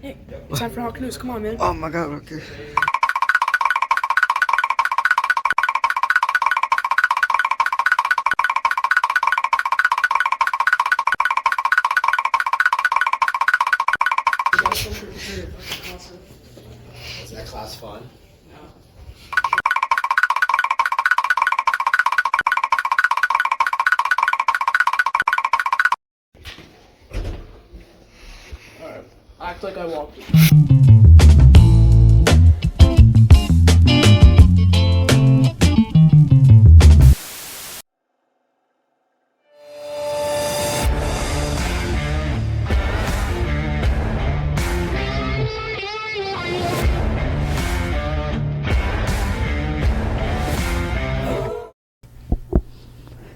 Hey, it's time for Hawk News. Come on, man. Oh my god, okay. Is that class fun? Alright. Act like I walked you.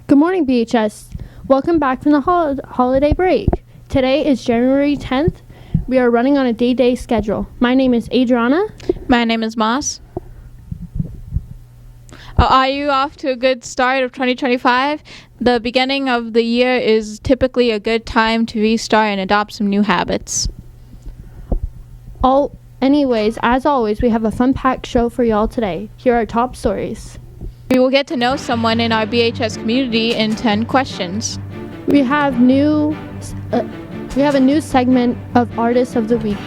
Good morning, BHS. Welcome back from the holiday break. Today is January 10th. We are running on a day schedule. My name is Adriana. My name is Moss. Are you off to a good start of 2025? The beginning of the year is typically a good time to restart and adopt some new habits. Anyways, as always, we have a fun-packed show for y'all today. Here are top stories. We will get to know someone in our BHS community in 10 questions. We have a new segment of Artist of the Week.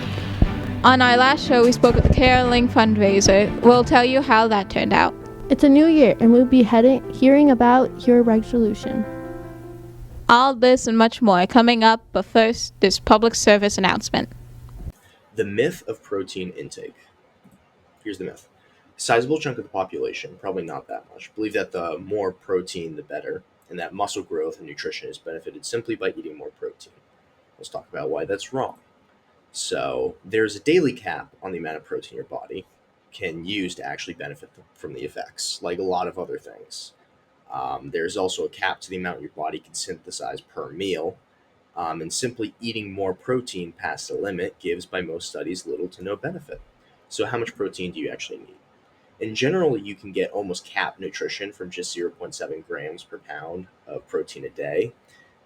On our last show, we spoke at the caroling fundraiser. We'll tell you how that turned out. It's a new year, and we'll be hearing about your resolution. All this and much more coming up, but first, this public service announcement. The myth of protein intake. Here's the myth. A sizable chunk of the population, probably not that much, believe that the more protein the better, and that muscle growth and nutrition is benefited simply by eating more protein. Let's talk about why that's wrong. So there's a daily cap on the amount of protein your body can use to actually benefit from the effects, like a lot of other things. There's also a cap to the amount your body can synthesize per meal, and simply eating more protein past the limit gives, by most studies, little to no benefit. So how much protein do you actually need? In general, you can get almost capped nutrition from just 0.7 grams per pound of protein a day,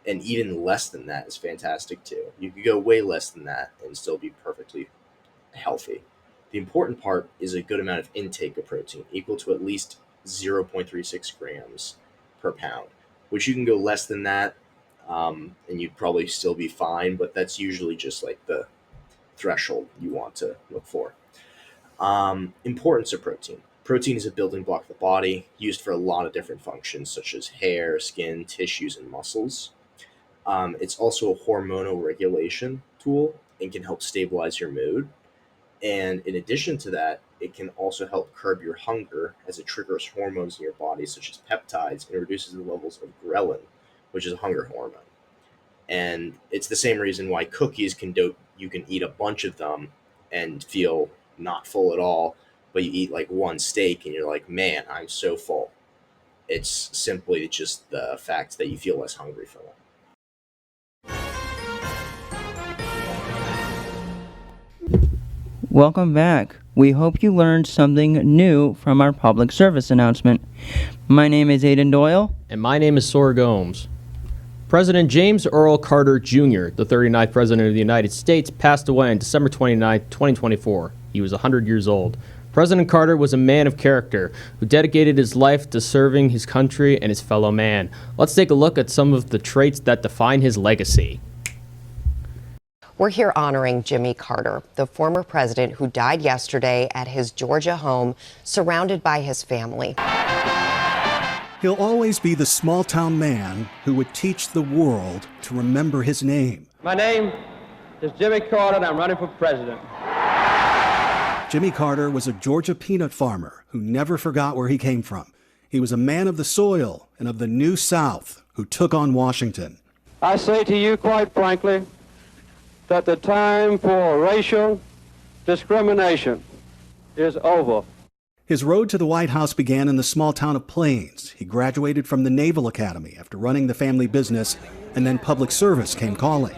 and even less than that is fantastic too. You could go way less than that and still be perfectly healthy. The important part is a good amount of intake of protein, equal to at least 0.36 grams per pound, which you can go less than that, and you'd probably still be fine, but that's usually just like the threshold you want to look for. Importance of protein. Protein is a building block of the body, used for a lot of different functions, such as hair, skin, tissues, and muscles. It's also a hormonal regulation tool and can help stabilize your mood. And in addition to that, it can also help curb your hunger as it triggers hormones in your body, such as peptides, and reduces the levels of ghrelin, which is a hunger hormone. And it's the same reason why cookies you can eat a bunch of them and feel not full at all, but you eat like one steak and you're like, man, I'm so full. It's simply just the fact that you feel less hungry from it. Welcome back. We hope you learned something new from our public service announcement. My name is Aidan Doyle. And my name is Sora Gomes. President James Earl Carter Jr., the 39th President of the United States, passed away on December 29, 2024. He was 100 years old. President Carter was a man of character who dedicated his life to serving his country and his fellow man. Let's take a look at some of the traits that define his legacy. We're here honoring Jimmy Carter, the former president who died yesterday at his Georgia home, surrounded by his family. He'll always be the small-town man who would teach the world to remember his name. My name is Jimmy Carter, and I'm running for president. Jimmy Carter was a Georgia peanut farmer who never forgot where he came from. He was a man of the soil and of the New South who took on Washington. I say to you, quite frankly, that the time for racial discrimination is over. His road to the White House began in the small town of Plains. He graduated from the Naval Academy after running the family business, and then public service came calling.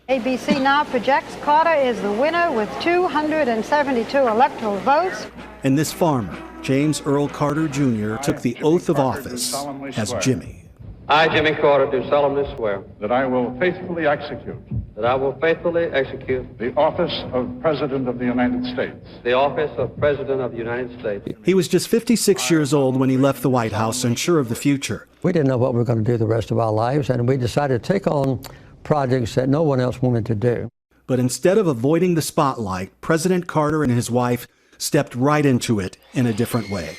ABC now projects Carter is the winner with 272 electoral votes. And this farmer, James Earl Carter Jr., took the oath of office as Jimmy. I, Jimmy Carter, do solemnly swear that I will faithfully execute that I will faithfully execute the office of President of the United States. the office of President of the United States. He was just 56 years old when he left the White House, unsure of the future. We didn't know what we were going to do the rest of our lives, and we decided to take on projects that no one else wanted to do. But instead of avoiding the spotlight, President Carter and his wife stepped right into it in a different way.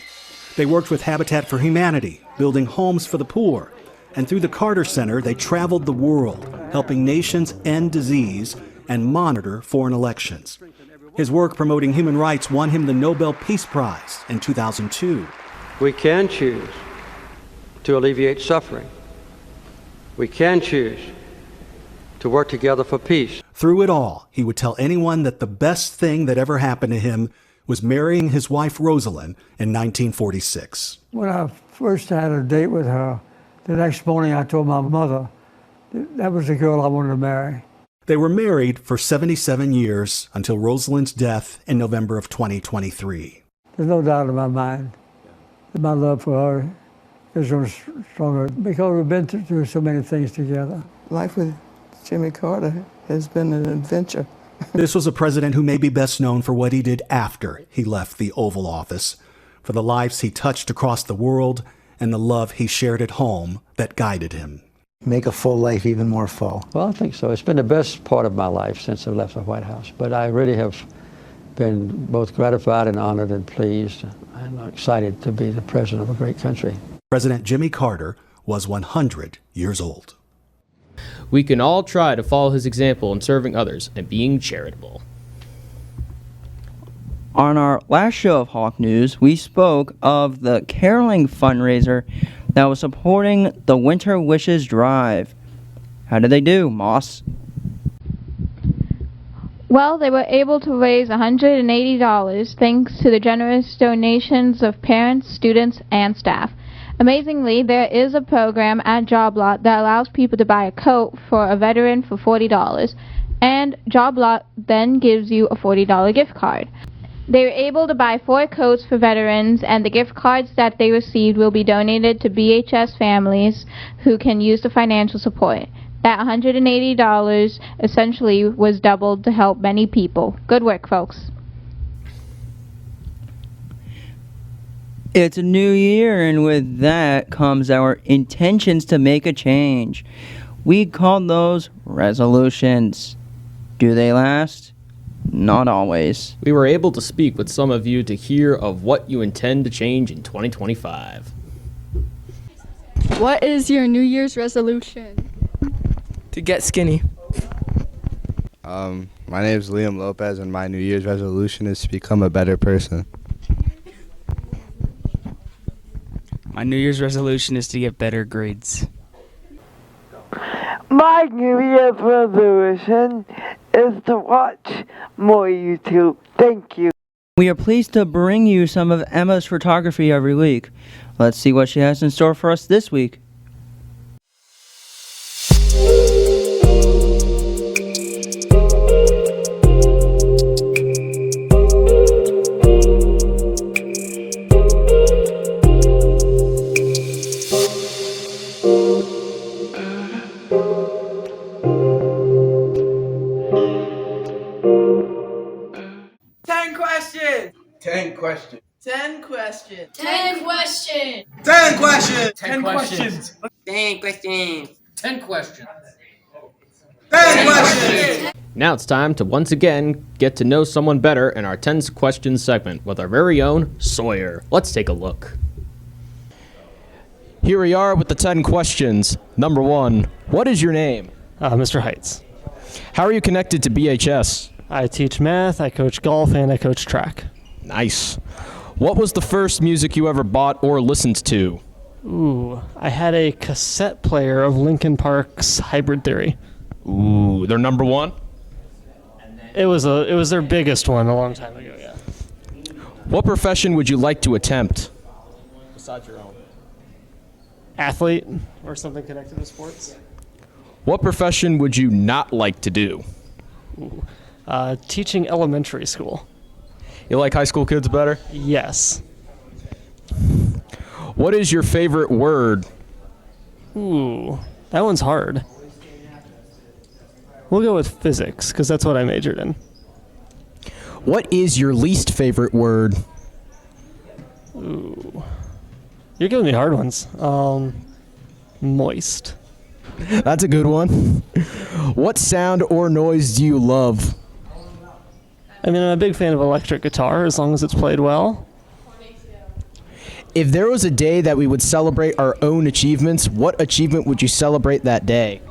They worked with Habitat for Humanity, building homes for the poor. And through the Carter Center, they traveled the world, helping nations end disease and monitor foreign elections. His work promoting human rights won him the Nobel Peace Prize in 2002. We can choose to alleviate suffering. We can choose to work together for peace. Through it all, he would tell anyone that the best thing that ever happened to him was marrying his wife Rosalind in 1946. When I first had a date with her, the next morning I told my mother that was the girl I wanted to marry. They were married for 77 years until Rosalind's death in November of 2023. There's no doubt in my mind that my love for her is stronger because we've been through so many things together. Life with Jimmy Carter has been an adventure. This was a president who may be best known for what he did after he left the Oval Office, for the lives he touched across the world and the love he shared at home that guided him. Make a full life even more full. Well, I think so. It's been the best part of my life since I left the White House. But I really have been both gratified and honored and pleased and excited to be the president of a great country. President Jimmy Carter was 100 years old. We can all try to follow his example in serving others and being charitable. On our last show of Hawk News, we spoke of the caroling fundraiser that was supporting the Winter Wishes Drive. How did they do, Moss? Well, they were able to raise $180 thanks to the generous donations of parents, students, and staff. Amazingly, there is a program at JobLot that allows people to buy a coat for a veteran for $40, and JobLot then gives you a $40 gift card. They were able to buy 4 coats for veterans, and the gift cards that they received will be donated to BHS families who can use the financial support. That $180 essentially was doubled to help many people. Good work, folks. It's a new year, and with that comes our intentions to make a change. We call those resolutions. Do they last? Not always. We were able to speak with some of you to hear of what you intend to change in 2025. What is your New Year's resolution? To get skinny. My name is Liam Lopez, and my New Year's resolution is to become a better person. My New Year's resolution is to get better grades. My New Year's resolution is to watch more YouTube. Thank you. We are pleased to bring you some of Emma's photography every week. Let's see what she has in store for us this week. Ten questions. 10 questions. 10 questions. 10 questions. 10 questions. 10 questions. 10 questions. 10 questions. 10 questions. Now it's time to once again get to know someone better in our 10 questions segment with our very own Sawyer. Let's take a look. Here we are with the 10 questions. Number 1, what is your name? Mr. Heights. How are you connected to BHS? I teach math, I coach golf, and I coach track. Nice. What was the first music you ever bought or listened to? Ooh, I had a cassette player of Linkin Park's Hybrid Theory. Ooh, they're number 1? It was their biggest one a long time ago, yeah. What profession would you like to attempt? Besides your own. Athlete or something connected to sports. What profession would you not like to do? Ooh, teaching elementary school. You like high school kids better? Yes. What is your favorite word? Ooh, that one's hard. We'll go with physics, because that's what I majored in. What is your least favorite word? Ooh. You're giving me hard ones. Moist. That's a good one. What sound or noise do you love? I mean, I'm a big fan of electric guitar, as long as it's played well. If there was a day that we would celebrate our own achievements, what achievement would you celebrate that day?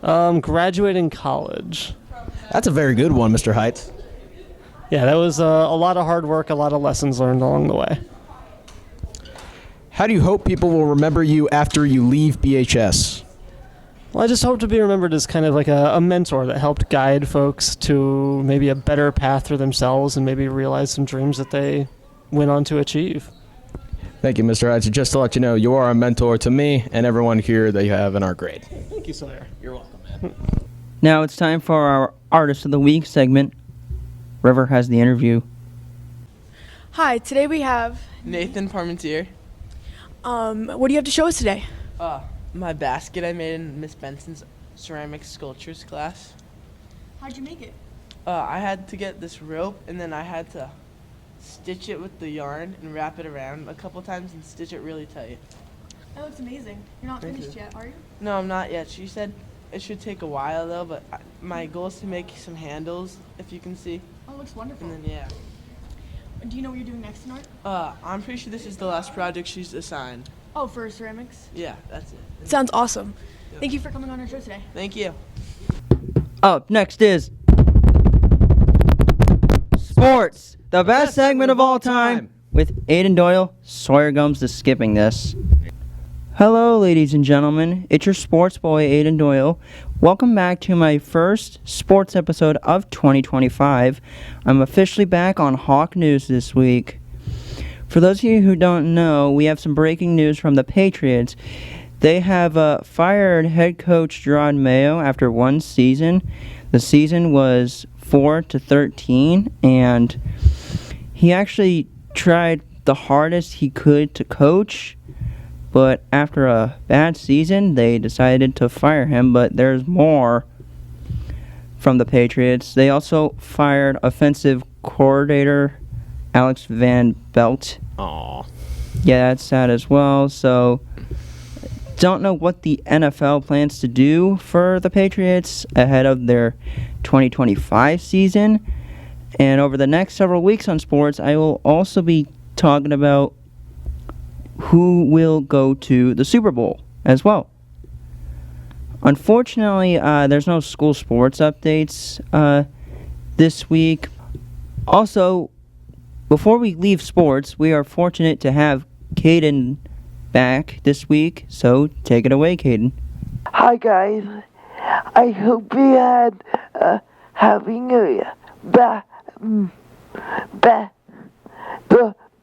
Graduating college. That's a very good one, Mr. Heights. Yeah, that was a lot of hard work, a lot of lessons learned along the way. How do you hope people will remember you after you leave BHS? Well, I just hope to be remembered as kind of like a mentor that helped guide folks to maybe a better path for themselves and maybe realize some dreams that they went on to achieve. Thank you, Mr. Heights. Just to let you know, you are a mentor to me and everyone here that you have in our grade. Thank you, Sawyer. You're welcome, man. Now it's time for our Artist of the Week segment. River has the interview. Hi, today we have Nathan Parmentier. what do you have to show us today? My basket I made in Miss Benson's ceramic sculptures class. How'd you make it? I had to get this rope and then I had to stitch it with the yarn and wrap it around a couple times and stitch it really tight. That looks amazing. You're not finished yet, are you? No, I'm not yet. She said it should take a while though, but my goal is to make some handles, if you can see. Oh, it looks wonderful. And then, yeah. Do you know what you're doing next in art? I'm pretty sure this is the last project she's assigned. Oh, for ceramics? Yeah, that's it. Sounds awesome. Thank you for coming on our show today. Thank you. Up next is Sports, the best segment of all time. With Aiden Doyle, Sawyer Gums is skipping this. Hello, ladies and gentlemen. It's your sports boy, Aiden Doyle. Welcome back to my first sports episode of 2025. I'm officially back on Hawk News this week. For those of you who don't know, we have some breaking news from the Patriots. They have fired head coach Gerard Mayo after one season. The season was 4-13, and he actually tried the hardest he could to coach. But after a bad season, they decided to fire him. But there's more from the Patriots. They also fired offensive coordinator Alex Van Belt. Aww. Yeah, that's sad as well. So, don't know what the NFL plans to do for the Patriots ahead of their 2025 season. And over the next several weeks on sports, I will also be talking about who will go to the Super Bowl as well. Unfortunately, there's no school sports updates this week. Also, before we leave sports, we are fortunate to have Caden back this week, so take it away, Caden. Hi guys, I hope you had Happy New Year. The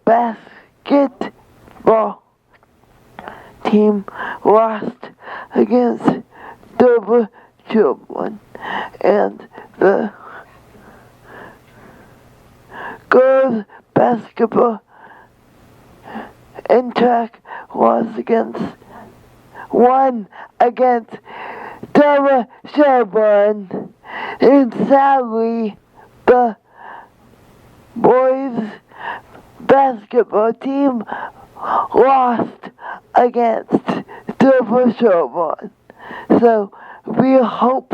basketball team lost against the children, and the girls basketball and track was won against the children, and sadly the boys basketball team lost against the children. So we hope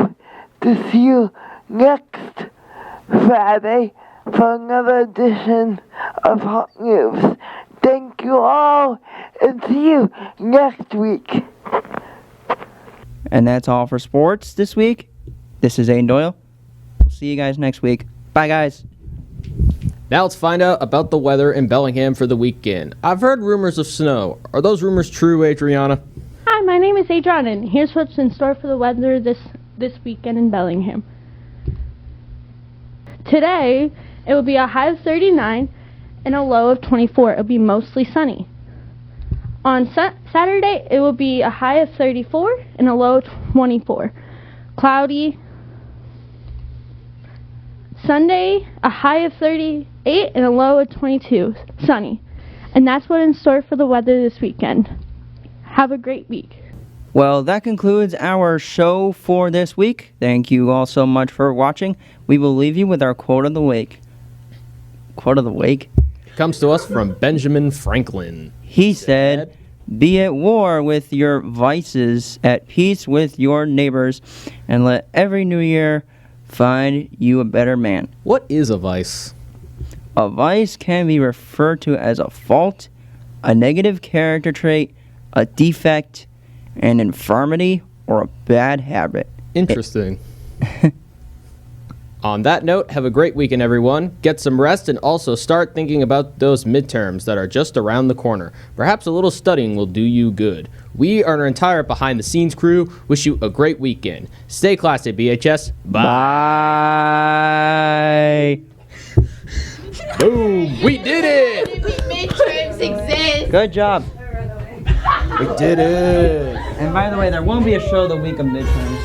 to see you next Friday for another edition of Hot News. Thank you all, and see you next week. And that's all for sports this week. This is Aiden Doyle. We'll see you guys next week. Bye, guys. Now let's find out about the weather in Bellingham for the weekend. I've heard rumors of snow. Are those rumors true, Adriana? Hi, my name is Adriana, and here's what's in store for the weather this weekend in Bellingham. Today, it will be a high of 39 and a low of 24. It will be mostly sunny. On Saturday, it will be a high of 34 and a low of 24. Cloudy. Sunday, a high of 38 and a low of 22. Sunny. And that's what's in store for the weather this weekend. Have a great week. Well, that concludes our show for this week. Thank you all so much for watching. We will leave you with our quote of the week. Quote of the week? It comes to us from Benjamin Franklin. He said, "Be at war with your vices, at peace with your neighbors, and let every new year find you a better man." What is a vice? A vice can be referred to as a fault, a negative character trait, a defect, an infirmity, or a bad habit. Interesting. On that note, have a great weekend, everyone. Get some rest and also start thinking about those midterms that are just around the corner. Perhaps a little studying will do you good. We are our entire behind-the-scenes crew. Wish you a great weekend. Stay classy, BHS. Bye. Boom. We did it. Midterms exist. Good job. We did it. And by the way, there won't be a show the week of midterms.